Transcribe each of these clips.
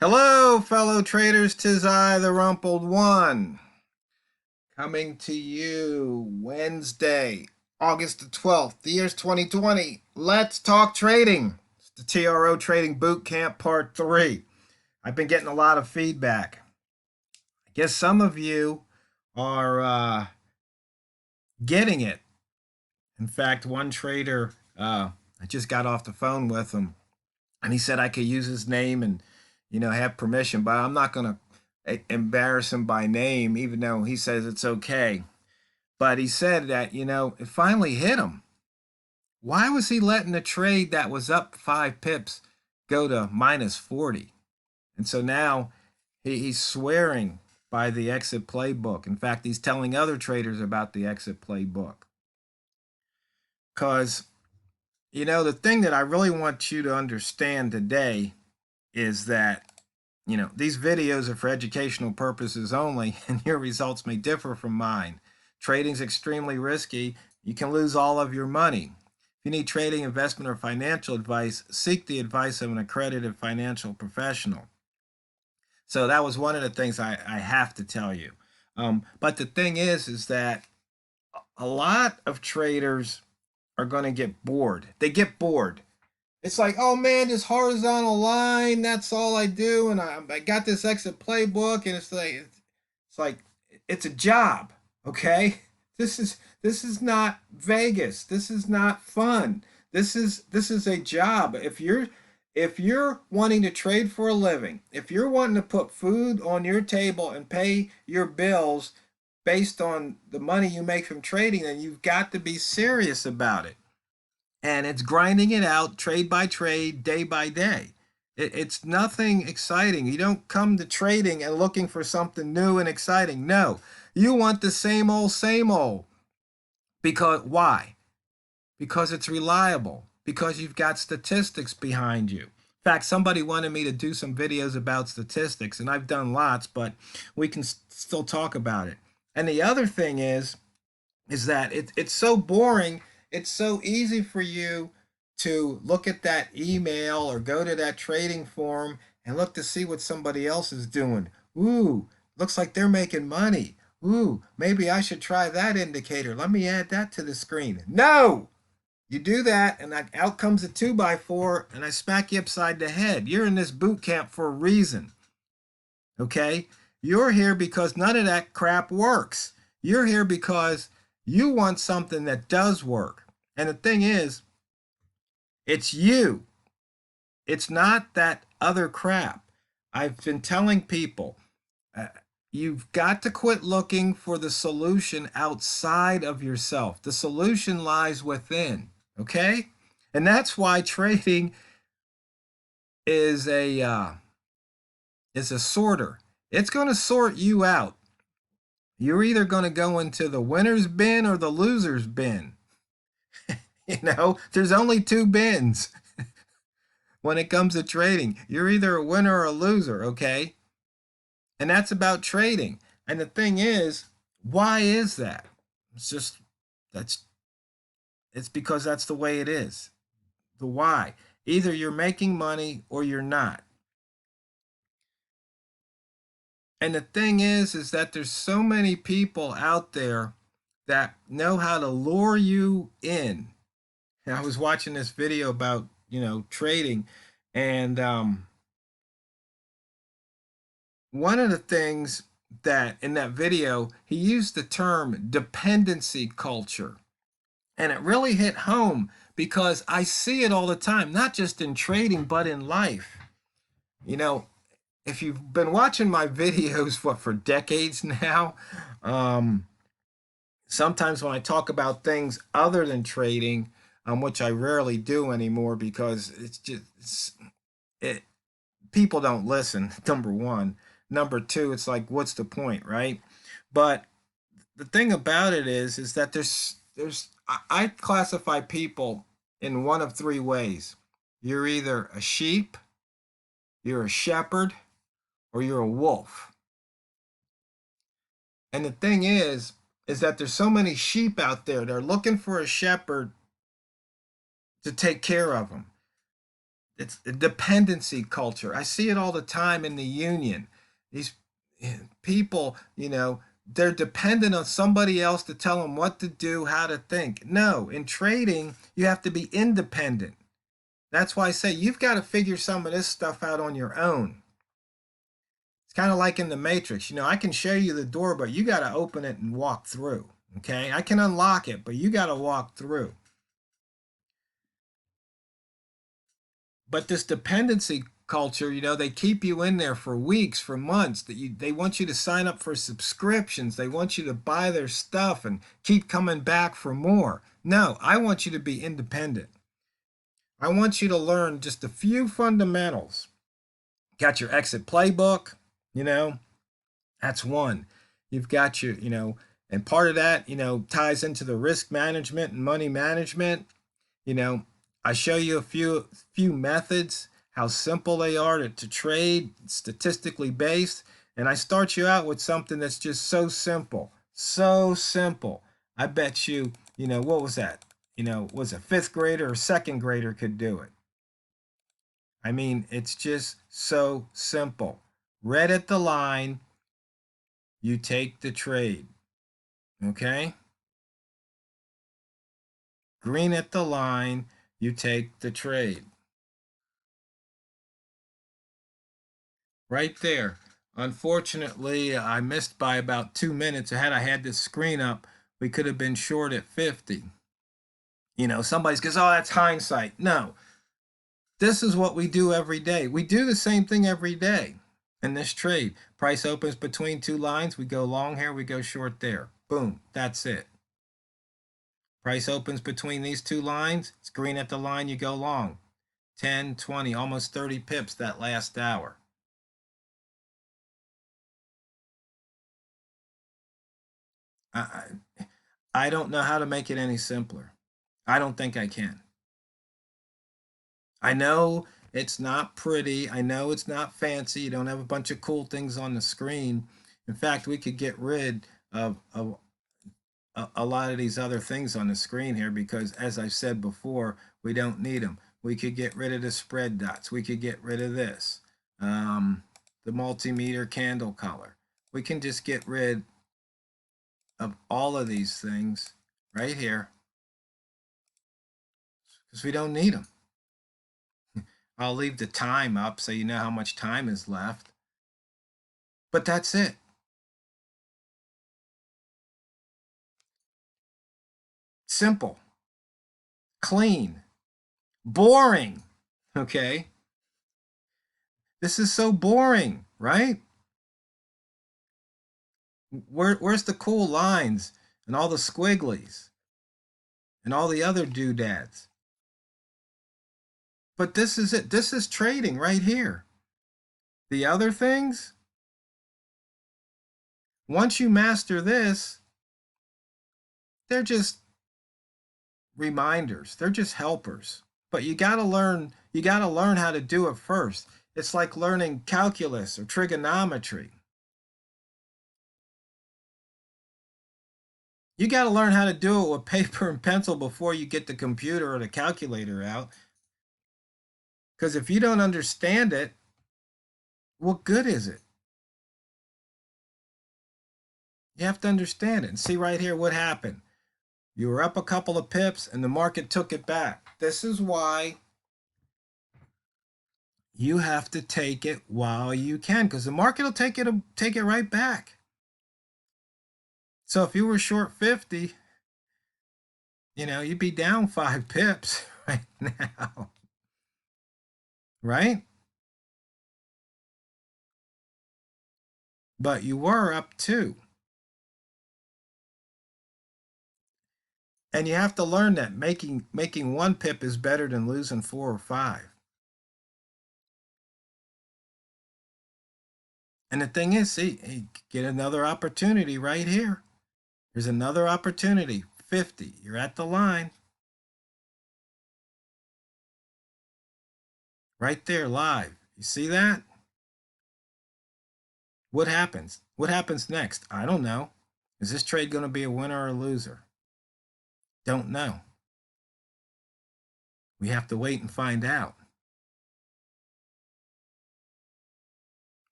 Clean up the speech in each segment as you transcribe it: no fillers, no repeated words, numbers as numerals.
Hello, fellow traders. 'Tis I, the Rumpled One, coming to you Wednesday, August the 12th. The year's 2020. Let's talk trading. It's the TRO Trading Boot Camp Part 3. I've been getting a lot of feedback. I guess some of you are getting it. In fact, one trader, I just got off the phone with him, and he said I could use his name and have permission, but I'm not going to embarrass him by name, even though he says it's okay. But he said that it finally hit him. Why was he letting a trade that was up 5 pips go to minus 40? And so now he's swearing by the exit playbook. In fact, he's telling other traders about the exit playbook. Because the thing that I really want you to understand today is that these videos are for educational purposes only, and your results may differ from mine. Trading's extremely risky. You can lose all of your money. If you need trading, investment, or financial advice, seek the advice of an accredited financial professional. So that was one of the things I have to tell you. But the thing is that a lot of traders are going to get bored. They get bored. It's like, oh man, this horizontal line, that's all I do. And I got this exit playbook, and it's like it's a job. Okay. This is not Vegas. This is not fun. This is a job. If you're wanting to trade for a living, if you're wanting to put food on your table and pay your bills based on the money you make from trading, then you've got to be serious about it. And it's grinding it out trade by trade, day by day. It's nothing exciting. You don't come to trading and looking for something new and exciting. No, you want the same old, same old. Because why? Because it's reliable. Because you've got statistics behind you. In fact, somebody wanted me to do some videos about statistics, and I've done lots, but we can still talk about it. And the other thing is that it's so boring. It's so easy for you to look at that email or go to that trading forum and look to see what somebody else is doing. Ooh, looks like they're making money. Ooh, maybe I should try that indicator. Let me add that to the screen. No! You do that, and out comes a 2x4, and I smack you upside the head. You're in this boot camp for a reason. Okay? You're here because none of that crap works. You're here because you want something that does work. And the thing is, it's you. It's not that other crap. I've been telling people, uh, you've got to quit looking for the solution outside of yourself. The solution lies within. Okay? And that's why trading is a sorter. It's going to sort you out. You're either going to go into the winner's bin or the loser's bin. There's only two bins when it comes to trading. You're either a winner or a loser, okay? And that's about trading. And the thing is, why is that? It's just that's it's because that's the way it is. The why. Either you're making money or you're not. And the thing is that there's so many people out there that know how to lure you in. And I was watching this video about, trading, and one of the things that in that video, he used the term dependency culture. And it really hit home because I see it all the time, not just in trading, but in life. You know, if you've been watching my videos for decades now, um, sometimes when I talk about things other than trading, which I rarely do anymore because it people don't listen. Number one, number two, it's like what's the point, right? But the thing about it is that I classify people in one of three ways. You're either a sheep, you're a shepherd, or you're a wolf. And the thing is that there's so many sheep out there. They're looking for a shepherd to take care of them. It's a dependency culture. I see it all the time in the union. These people, they're dependent on somebody else to tell them what to do, how to think. No, in trading, you have to be independent. That's why I say you've got to figure some of this stuff out on your own. It's kind of like in the Matrix. I can show you the door, but you got to open it and walk through. Okay? I can unlock it, but you got to walk through. But this dependency culture, they keep you in there for weeks, for months. They want you to sign up for subscriptions. They want you to buy their stuff and keep coming back for more. No, I want you to be independent. I want you to learn just a few fundamentals. Got your exit playbook, that's one. You've got your, and part of that, ties into the risk management and money management. You know, I show you a few methods, how simple they are to trade, statistically based, and I start you out with something that's just so simple, so simple. I bet you, what was that? Was a fifth grader or second grader could do it. I mean, it's just so simple. Red at the line, you take the trade. Okay? Green at the line, you take the trade. Right there. Unfortunately, I missed by about 2 minutes. Had I had this screen up, we could have been short at 50. Somebody goes, oh, that's hindsight. No, this is what we do every day. We do the same thing every day in this trade. Price opens between two lines. We go long here, we go short there. Boom, that's it. Price opens between these two lines. It's green at the line, you go long. 10, 20, almost 30 pips that last hour. I, I don't know how to make it any simpler. I don't think I can. I know it's not pretty. I know it's not fancy. You don't have a bunch of cool things on the screen. In fact, we could get rid of a lot of these other things on the screen here because, as I've said before, we don't need them. We could get rid of the spread dots. We could get rid of this, the multimeter candle color. We can just get rid of all of these things right here because we don't need them. I'll leave the time up so you know how much time is left. But that's it. Simple, clean, boring. Okay? This is so boring, right? Where's the cool lines and all the squigglies and all the other doodads? But this is it. This is trading right here. The other things, once you master this, they're just reminders. They're just helpers. But you got to learn how to do it first. It's like learning calculus or trigonometry. You got to learn how to do it with paper and pencil before you get the computer or the calculator out. Because if you don't understand it, what good is it? You have to understand it. And see right here what happened. You were up a couple of pips and the market took it back. This is why you have to take it while you can, because the market will take it right back. So if you were short 50, you'd be down 5 pips right now. Right? But you were up 2. And you have to learn that making 1 pip is better than losing 4 or 5. And the thing is, see, get another opportunity right here. There's another opportunity. 50. You're at the line. Right there, live. You see that? What happens? What happens next? I don't know. Is this trade going to be a winner or a loser? Don't know. We have to wait and find out.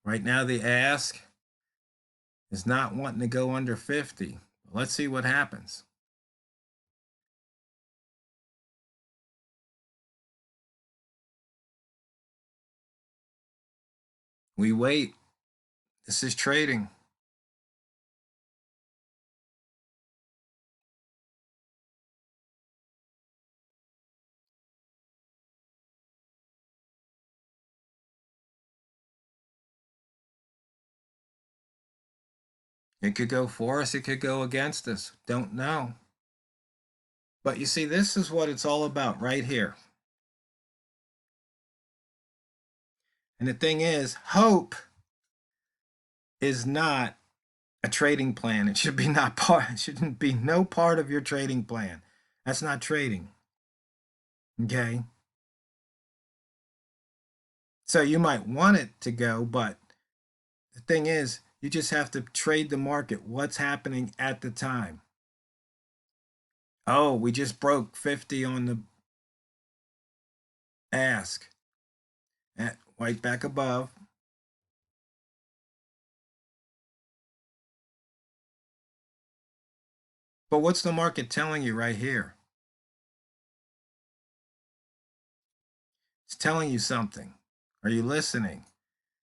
Right now, the ask is not wanting to go under 50. Let's see what happens. We wait. This is trading. It could go for us. It could go against us. Don't know. But you see, this is what it's all about right here. And the thing is, hope is not a trading plan. It should be not part. It shouldn't be no part of your trading plan. That's not trading. Okay. So you might want it to go, but the thing is, you just have to trade the market. What's happening at the time? Oh, we just broke 50 on the ask. Right back above. But what's the market telling you right here? It's telling you something. Are you listening?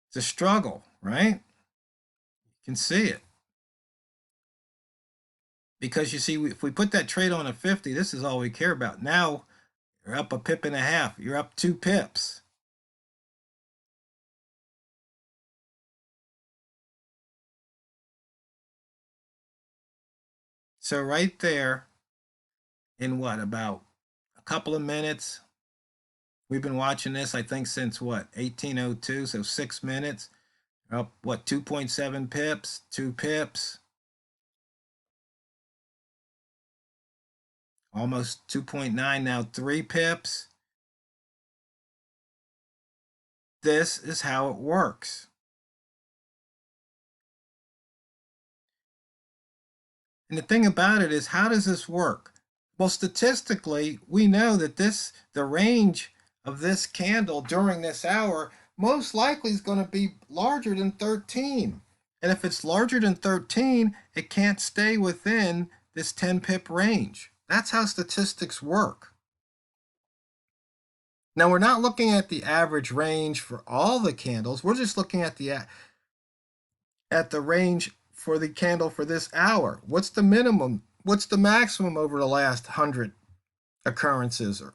It's a struggle, right? You can see it. Because you see, if we put that trade on a 50, this is all we care about. Now you're up a pip and a half. You're up 2 pips. So right there, in what, about a couple of minutes, we've been watching this, I think, since what, 1802, so 6 minutes. Up, what, 2.7 pips, 2 pips, almost 2.9, now 3 pips. This is how it works. And the thing about it is, how does this work? Well, statistically, we know that the range of this candle during this hour most likely is going to be larger than 13. And if it's larger than 13, it can't stay within this 10 pip range. That's how statistics work. Now, we're not looking at the average range for all the candles. We're just looking at the range for the candle for this hour. What's the minimum? What's the maximum over the last 100 occurrences? Or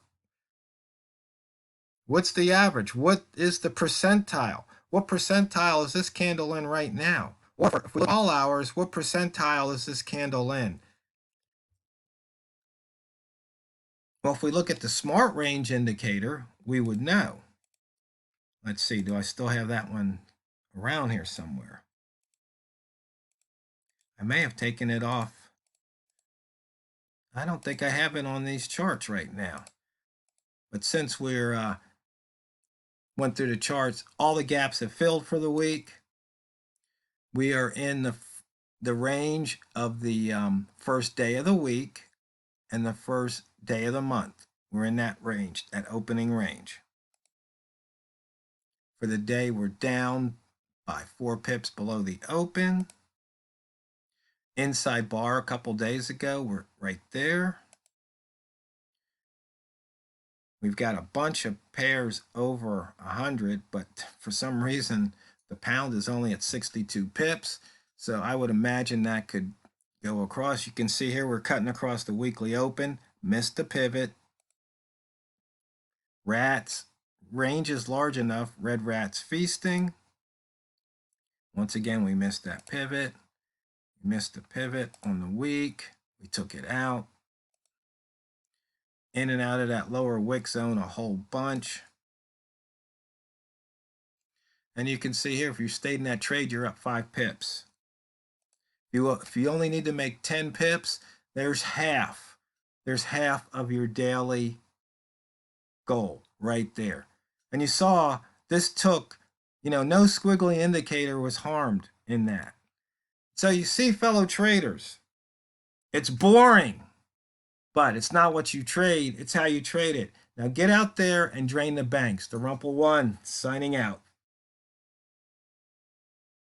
what's the average? What is the percentile? What percentile is this candle in right now? Or if we look at all hours, what percentile is this candle in? Well, if we look at the smart range indicator, we would know. Let's see, do I still have that one around here somewhere? I may have taken it off. I don't think I have it on these charts right now. But since we're went through the charts, all the gaps have filled for the week. We are in the range of the first day of the week and the first day of the month. We're in that range, that opening range. For the day, we're down by 4 pips below the open. Inside bar a couple days ago, we're right there. We've got a bunch of pairs over 100, but for some reason, the pound is only at 62 pips. So I would imagine that could go across. You can see here we're cutting across the weekly open, missed the pivot. Rats, range is large enough, red rats feasting. Once again, we missed that pivot. We missed the pivot on the week. We took it out. In and out of that lower wick zone a whole bunch. And you can see here, if you stayed in that trade, you're up 5 pips. If you only need to make 10 pips, there's half. There's half of your daily goal right there. And you saw this took, no squiggly indicator was harmed in that. So you see, fellow traders, it's boring, but it's not what you trade, it's how you trade it. Now get out there and drain the banks. TheRumpledOne signing out.